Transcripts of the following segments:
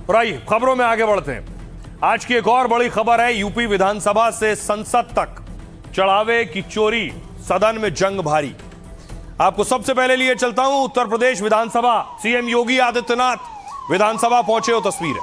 और आइए खबरों में आगे बढ़ते हैं। आज की एक और बड़ी खबर है, यूपी विधानसभा से संसद तक चढ़ावे की चोरी, सदन में जंग भारी। आपको सबसे पहले लिए चलता हूं उत्तर प्रदेश विधानसभा। सीएम योगी आदित्यनाथ विधानसभा पहुंचे, हो तस्वीर है।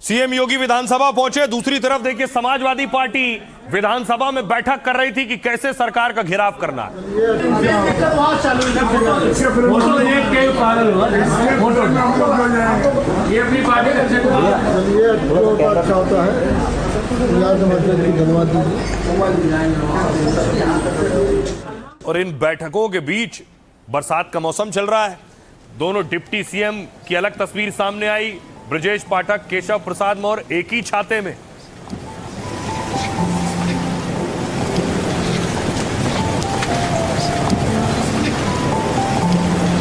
सीएम योगी विधानसभा पहुंचे। दूसरी तरफ देखिए, समाजवादी पार्टी विधानसभा में बैठक कर रही थी कि कैसे सरकार का घेराव करना है। और इन बैठकों के बीच बरसात का मौसम चल रहा है। दोनों डिप्टी सीएम की अलग तस्वीर सामने आई। ब्रजेश पाठक, केशव प्रसाद मौर्य एक ही छाते में।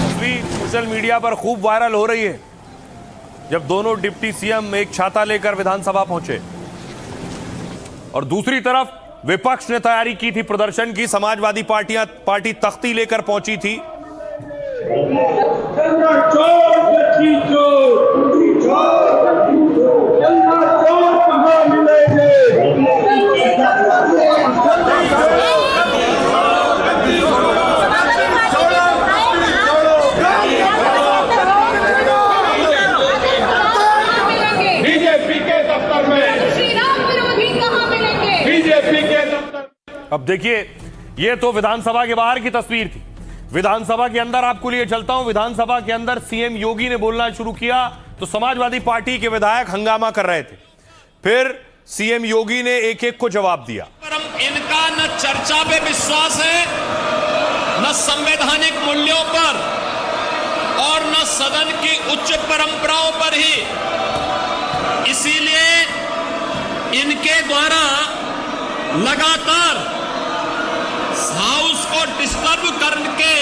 तस्वीर सोशल मीडिया पर खूब वायरल हो रही है, जब दोनों डिप्टी सीएम एक छाता लेकर विधानसभा पहुंचे। और दूसरी तरफ विपक्ष ने तैयारी की थी प्रदर्शन की। समाजवादी पार्टी तख्ती लेकर पहुंची थी। अब देखिए, ये तो विधानसभा के बाहर की तस्वीर थी। विधानसभा के अंदर आपको लिए चलता हूं। विधानसभा के अंदर सीएम योगी ने बोलना शुरू किया तो समाजवादी पार्टी के विधायक हंगामा कर रहे थे। फिर सीएम योगी ने एक एक को जवाब दिया। इनका न चर्चा पे विश्वास है, न संवैधानिक मूल्यों पर, और न सदन की उच्च परंपराओं पर ही। इसीलिए इनके द्वारा लगातार हाउस को डिस्टर्ब करके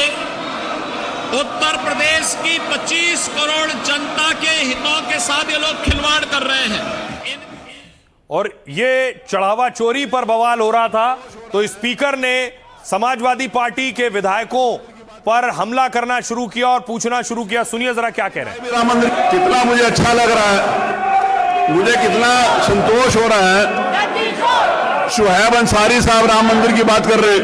उत्तर प्रदेश की 25 करोड़ जनता के हितों के साथ ये लोग खिलवाड़ कर रहे हैं। और ये चढ़ावा चोरी पर बवाल हो रहा था तो स्पीकर ने समाजवादी पार्टी के विधायकों पर हमला करना शुरू किया और पूछना शुरू किया। सुनिए जरा क्या कह रहे हैं। राम मंदिर कितना मुझे अच्छा लग रहा है, मुझे कितना संतोष हो रहा है। शुहैब अंसारी साहब राम मंदिर की बात कर रहे,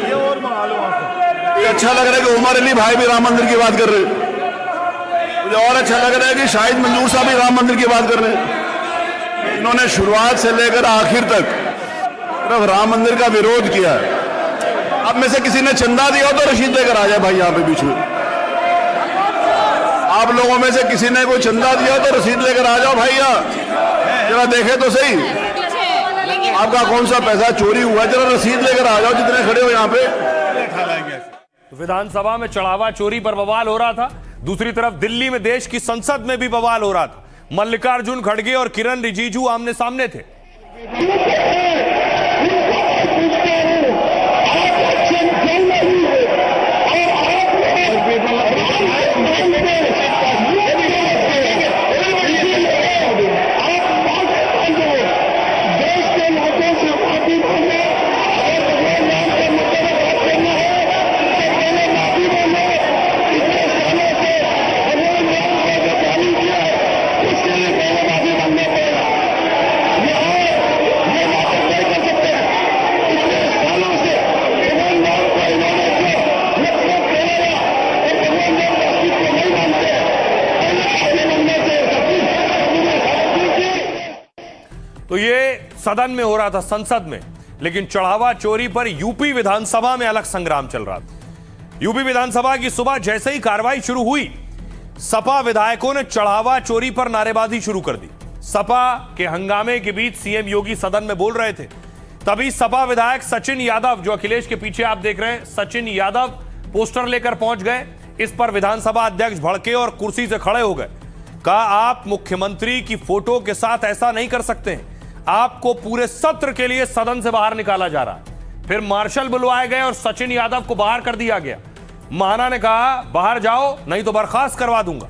अच्छा लग रहा है कि उमर अली भाई भी राम मंदिर की बात कर रहे। मुझे और अच्छा लग रहा है कि शाहिद मंजूर साहब भी राम मंदिर की बात कर रहे हैं। इन्होंने शुरुआत से लेकर आखिर तक सिर्फ राम मंदिर का विरोध किया है। अब में से किसी ने चंदा दिया हो तो रसीद लेकर आ जाए भाई यहाँ पे बीच में। आप लोगों में से किसी ने कोई चंदा दिया तो रसीद लेकर आ जाओ भाई, यहाँ जरा देखे तो सही आपका कौन सा पैसा चोरी हुआ। जरा रसीद लेकर आ जाओ जितने खड़े हो यहाँ पे। विधानसभा में चढ़ावा चोरी पर बवाल हो रहा था। दूसरी तरफ दिल्ली में देश की संसद में भी बवाल हो रहा था। मल्लिकार्जुन खड़गे और किरण रिजिजू आमने सामने थे। तो ये सदन में हो रहा था, संसद में। लेकिन चढ़ावा चोरी पर यूपी विधानसभा में अलग संग्राम चल रहा था। यूपी विधानसभा की सुबह जैसे ही कार्रवाई शुरू हुई, सपा विधायकों ने चढ़ावा चोरी पर नारेबाजी शुरू कर दी। सपा के हंगामे के बीच सीएम योगी सदन में बोल रहे थे। तभी सपा विधायक सचिन यादव, जो अखिलेश के पीछे आप देख रहे हैं, सचिन यादव पोस्टर लेकर पहुंच गए। इस पर विधानसभा अध्यक्ष भड़के और कुर्सी से खड़े हो गए। कहा, आप मुख्यमंत्री की फोटो के साथ ऐसा नहीं कर सकते हैं। आपको पूरे सत्र के लिए सदन से बाहर निकाला जा रहा है। फिर मार्शल बुलवाए गए और सचिन यादव को बाहर कर दिया गया। महाना ने कहा बाहर जाओ नहीं तो बर्खास्त करवा दूंगा।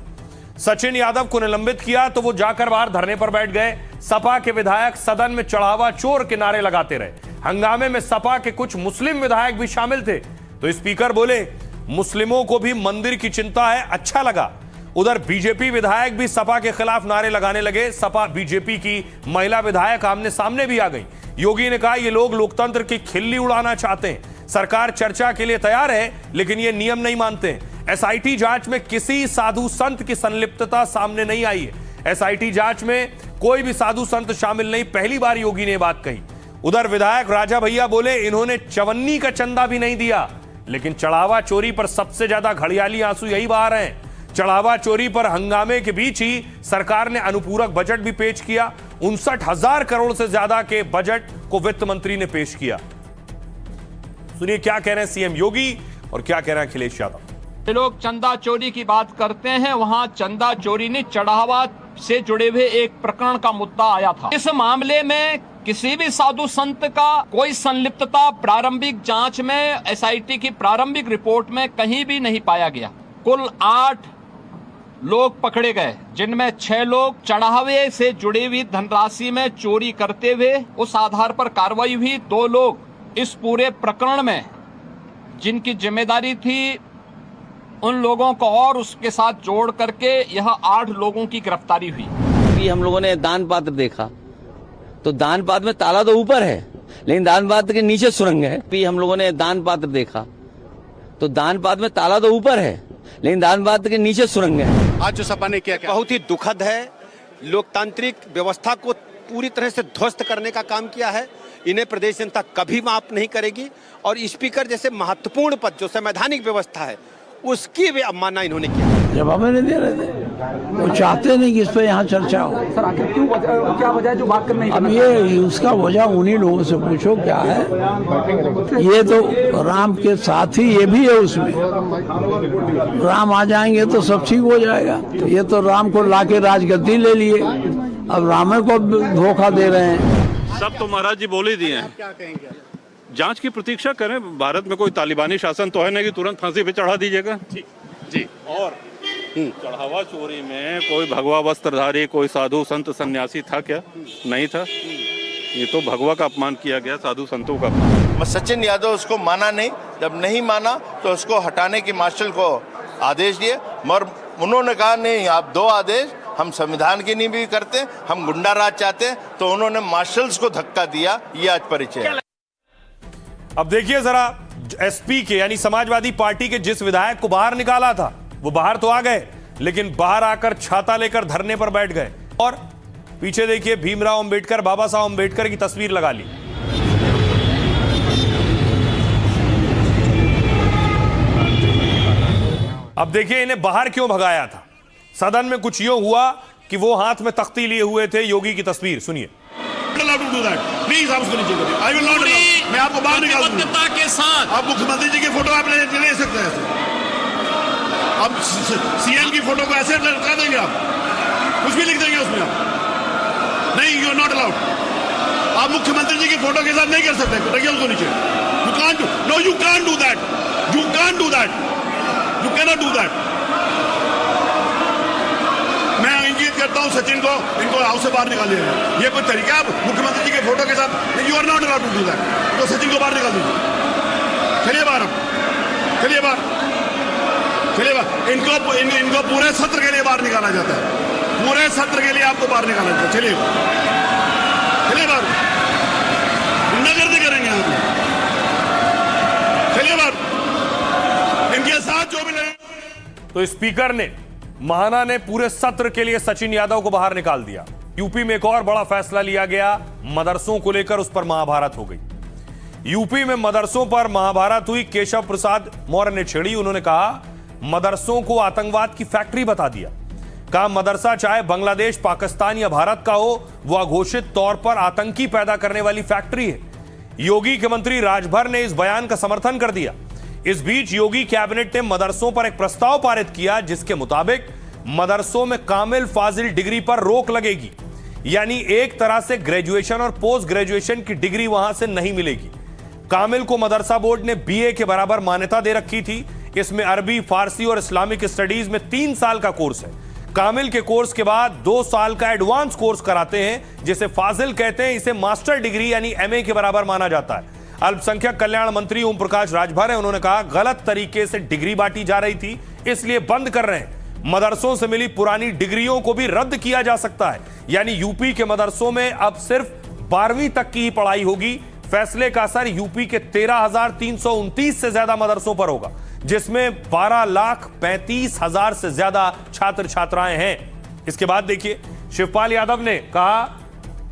सचिन यादव को निलंबित किया तो वो जाकर बाहर धरने पर बैठ गए। सपा के विधायक सदन में चढ़ावा चोर के नारे लगाते रहे। हंगामे में सपा के कुछ मुस्लिम विधायक भी शामिल थे तो स्पीकर बोले मुस्लिमों को भी मंदिर की चिंता है, अच्छा लगा। उधर बीजेपी विधायक भी सपा के खिलाफ नारे लगाने लगे। सपा बीजेपी की महिला विधायक आमने सामने भी आ गई। योगी ने कहा ये लोग लोकतंत्र की खिल्ली उड़ाना चाहते हैं। सरकार चर्चा के लिए तैयार है लेकिन ये नियम नहीं मानते हैं। एसआईटी जांच में किसी साधु संत की संलिप्तता सामने नहीं आई है। एसआईटी जांच में कोई भी साधु संत शामिल नहीं, पहली बार योगी ने बात कही। उधर विधायक राजा भैया बोले इन्होंने चवन्नी का चंदा भी नहीं दिया, लेकिन चढ़ावा चोरी पर सबसे ज्यादा घड़ियाली आंसू यही बहा रहे हैं। चढ़ावा चोरी पर हंगामे के बीच ही सरकार ने अनुपूरक बजट भी पेश किया। 59,000 करोड़ से ज्यादा के बजट को वित्त मंत्री ने पेश किया। सुनिए क्या कह रहे हैं सीएम योगी और क्या कह रहे हैं अखिलेश यादव। लोग चंदा चोरी की बात करते हैं, वहां चंदा चोरी ने चढ़ावा से जुड़े हुए एक प्रकरण का मुद्दा आया था। इस मामले में किसी भी साधु संत का कोई संलिप्तता प्रारंभिक जांच में एसआईटी की प्रारंभिक रिपोर्ट में कहीं भी नहीं पाया गया। कुल 8 लोग पकड़े गए जिनमें 6 लोग चढ़ावे से जुड़ी हुई धनराशि में चोरी करते हुए उस आधार पर कार्रवाई हुई। 2 लोग इस पूरे प्रकरण में जिनकी जिम्मेदारी थी उन लोगों को और उसके साथ जोड़ करके यह 8 लोगों की गिरफ्तारी हुई। हम लोगों ने दान पात्र देखा तो दान पात्र में ताला तो ऊपर है लेकिन दान पात्र के नीचे सुरंग है। भी हम लोगों ने दान पात्र देखा तो दान पात्र में ताला तो ऊपर है लेकिन दान पात्र के नीचे सुरंग है। आज जो सपा ने किया बहुत ही दुखद है। लोकतांत्रिक व्यवस्था को पूरी तरह से ध्वस्त करने का काम किया है। इन्हें प्रदेश जनता कभी माफ नहीं करेगी और स्पीकर जैसे महत्वपूर्ण पद जो संवैधानिक व्यवस्था है उसकी भी अवमानना इन्होंने किया। जवाब नहीं दे रहे थे, वो चाहते नहीं कि इस पे यहाँ चर्चा हो। सर आखिर क्यों क्या वजह है जो बात करने अब ये उसका वजह उन्हीं लोगों से पूछो क्या है। ये तो राम के साथ ही ये भी है, उसमें राम आ जाएंगे तो सब ठीक हो जाएगा। ये तो राम को लाके राजगद्दी ले लिए, अब राम को धोखा दे रहे हैं। सब तो महाराज जी बोल ही दिए हैं। जांच की प्रतीक्षा करें। भारत में कोई तालिबानी शासन तो है नहीं कि तुरंत फांसी पे चढ़ा दीजिएगा। जी और चढ़ावा चोरी में कोई भगवा वस्त्रधारी कोई साधु संत सन्यासी था क्या? नहीं था। ये तो भगवा का अपमान किया गया, साधु संतों का अपमान। सचिन यादव उसको माना नहीं, जब नहीं माना तो उसको हटाने की मार्शल को आदेश दिए, मगर उन्होंने कहा नहीं आप 2 आदेश हम संविधान की नहीं भी करते, हम गुंडा राज चाहते, तो उन्होंने मार्शल्स को धक्का दिया। ये आज परिचय है। अब देखिए जरा एसपी के यानी समाजवादी पार्टी के जिस विधायक को बाहर निकाला था वो बाहर तो आ गए लेकिन बाहर आकर छाता लेकर धरने पर बैठ गए। और पीछे देखिए भीमराव अंबेडकर, बाबा साहब अंबेडकर की तस्वीर लगा ली। अब देखिए इन्हें बाहर क्यों भगाया था। सदन में कुछ यूं हुआ कि वो हाथ में तख्ती लिए हुए थे, योगी की तस्वीर सुनिए। प्लीज आप उसको नीचे करिए। I will not allow. मैं आपको बाहर निकाल दूंगा के साथ। आप मुख्यमंत्री जी की फोटो आप ले सकते हैं। अब सीएम की फोटो को ऐसे लटका देंगे, आप कुछ भी लिख देंगे उसमें। आप नहीं, यू आर नॉट अलाउड। आप मुख्यमंत्री जी की फोटो के साथ नहीं कर सकते। रखिए उसको नीचे। You can't do, no you can't do that, you can't do that, you cannot do that. मैं इंगित करता हूं सचिन को, इनको हाउस से बाहर निकालिए। ये कोई तरीका है? आप मुख्यमंत्री जी के फोटो के साथ, you are not allowed to do that. तो सचिन को बाहर निकाल दीजिए। चलिए बाहर, आप चलिए बाहर, चलिए बाहर। इनको पूरे सत्र के लिए बाहर निकाला जाता है। पूरे सत्र के लिए आपको बाहर निकाला जाता है। चलिए चलिए बाहर, गुंडागर्दी करेंगे आप। चलिए बाहर, इनके साथ जो भी लगे। तो स्पीकर ने महाना ने पूरे सत्र के लिए सचिन यादव को बाहर निकाल दिया। यूपी में एक और बड़ा फैसला लिया गया, मदरसों को लेकर उस पर महाभारत हो गई। यूपी में मदरसों पर महाभारत हुई। केशव प्रसाद मौर्य ने छेड़ी। उन्होंने कहा मदरसों को आतंकवाद की फैक्ट्री बता दिया। कहा मदरसा चाहे बांग्लादेश, पाकिस्तान या भारत का हो, वह घोषित तौर पर आतंकी पैदा करने वाली फैक्ट्री है। योगी के मंत्री राजभर ने इस बयान का समर्थन कर दिया। इस बीच योगी कैबिनेट ने मदरसों पर एक प्रस्ताव पारित किया जिसके मुताबिक मदरसों में कामिल फाजिल डिग्री पर रोक लगेगी, यानी एक तरह से ग्रेजुएशन और पोस्ट ग्रेजुएशन की डिग्री वहां से नहीं मिलेगी। कामिल को मदरसा बोर्ड ने बीए के बराबर मान्यता दे रखी थी। इसमें अरबी, फारसी और इस्लामिक स्टडीज में 3 साल का कोर्स है। कामिल के कोर्स के बाद 2 साल का एडवांस कोर्स कराते हैं, जिसे फाजिल कहते हैं। इसे मास्टर डिग्री यानी MA के बराबर माना जाता है। अल्पसंख्यक कल्याण मंत्री ओम प्रकाश राजभर है, उन्होंने कहा गलत तरीके से डिग्री बांटी जा रही थी, इसलिए बंद कर रहे हैं। मदरसों से मिली पुरानी डिग्रियों को भी रद्द किया जा सकता है, यानी यूपी के मदरसों में अब सिर्फ 12वीं तक की ही पढ़ाई होगी। फैसले का असर यूपी के 13,329 से ज्यादा मदरसों पर होगा, जिसमें 12,35,000 से ज्यादा छात्र छात्राएं हैं। इसके बाद देखिए, शिवपाल यादव ने कहा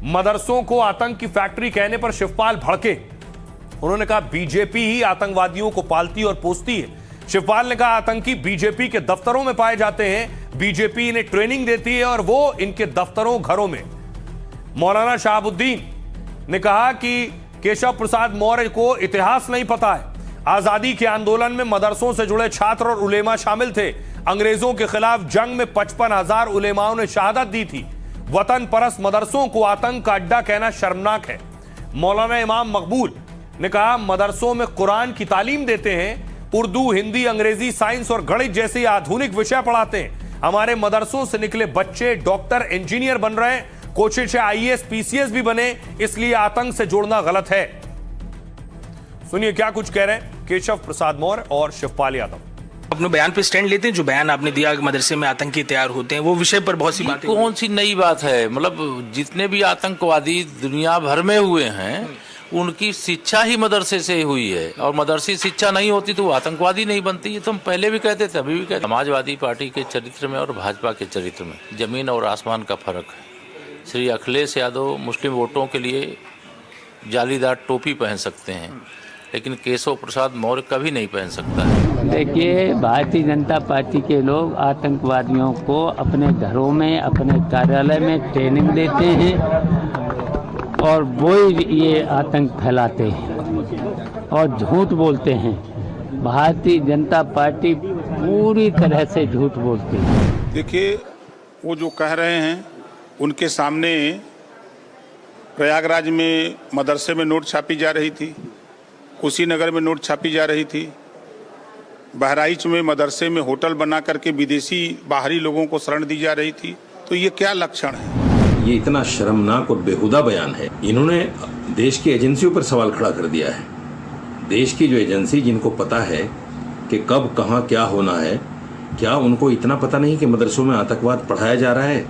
मदरसों को आतंक की फैक्ट्री कहने पर शिवपाल भड़के। उन्होंने कहा बीजेपी ही आतंकवादियों को पालती और पोसती है। शिवपाल ने कहा आतंकी बीजेपी के दफ्तरों में पाए जाते हैं, बीजेपी इन्हें ट्रेनिंग देती है और वो इनके दफ्तरों घरों में। मौलाना शहाबुद्दीन ने कहा कि केशव प्रसाद मौर्य को इतिहास नहीं पता है। आजादी के आंदोलन में मदरसों से जुड़े छात्र और उलेमा शामिल थे। अंग्रेजों के खिलाफ जंग में 55,000 उलेमाओं ने शहादत दी थी। वतन परस्त मदरसों को आतंक का अड्डा कहना शर्मनाक है। मौलाना इमाम मकबूल ने कहा मदरसों में कुरान की तालीम देते हैं, उर्दू, हिंदी, अंग्रेजी, साइंस और गणित जैसे आधुनिक विषय पढ़ाते हैं। हमारे मदरसों से निकले बच्चे डॉक्टर, इंजीनियर बन रहे हैं, कोशिश है IAS, PCS भी बने, इसलिए आतंक से जोड़ना गलत है। सुनिए क्या कुछ कह रहे हैं केशव प्रसाद मौर्य और शिवपाल यादव। अपने बयान पे स्टैंड लेते हैं, जो बयान आपने दिया कि मदरसे में आतंकी तैयार होते हैं, वो विषय पर बहुत सी बातें। कौन सी नई बात है? मतलब जितने भी आतंकवादी दुनिया भर में हुए हैं, उनकी शिक्षा ही मदरसे से हुई है, और मदरसी शिक्षा नहीं होती तो वो आतंकवादी नहीं बनती। ये तो हम पहले भी कहते थे, अभी भी कहते। समाजवादी पार्टी के चरित्र में और भाजपा के चरित्र में जमीन और आसमान का फर्क है। श्री अखिलेश यादव मुस्लिम वोटों के लिए जालीदार टोपी पहन सकते हैं, लेकिन केशव प्रसाद मौर्य कभी नहीं पहन सकता है। देखिए, भारतीय जनता पार्टी के लोग आतंकवादियों को अपने घरों में, अपने कार्यालय में ट्रेनिंग देते हैं और वो ये आतंक फैलाते हैं और झूठ बोलते हैं। भारतीय जनता पार्टी पूरी तरह से झूठ बोलती है। देखिए, वो जो कह रहे हैं उनके सामने प्रयागराज में मदरसे में नोट छापी जा रही थी, कुशीनगर में नोट छापी जा रही थी, बहराइच में मदरसे में होटल बना करके विदेशी बाहरी लोगों को शरण दी जा रही थी। तो ये क्या लक्षण है? ये इतना शर्मनाक और बेहुदा बयान है। इन्होंने देश की एजेंसियों पर सवाल खड़ा कर दिया है। देश की जो एजेंसी, जिनको पता है कि कब कहाँ क्या होना है, क्या उनको इतना पता नहीं कि मदरसों में आतंकवाद पढ़ाया जा रहा है?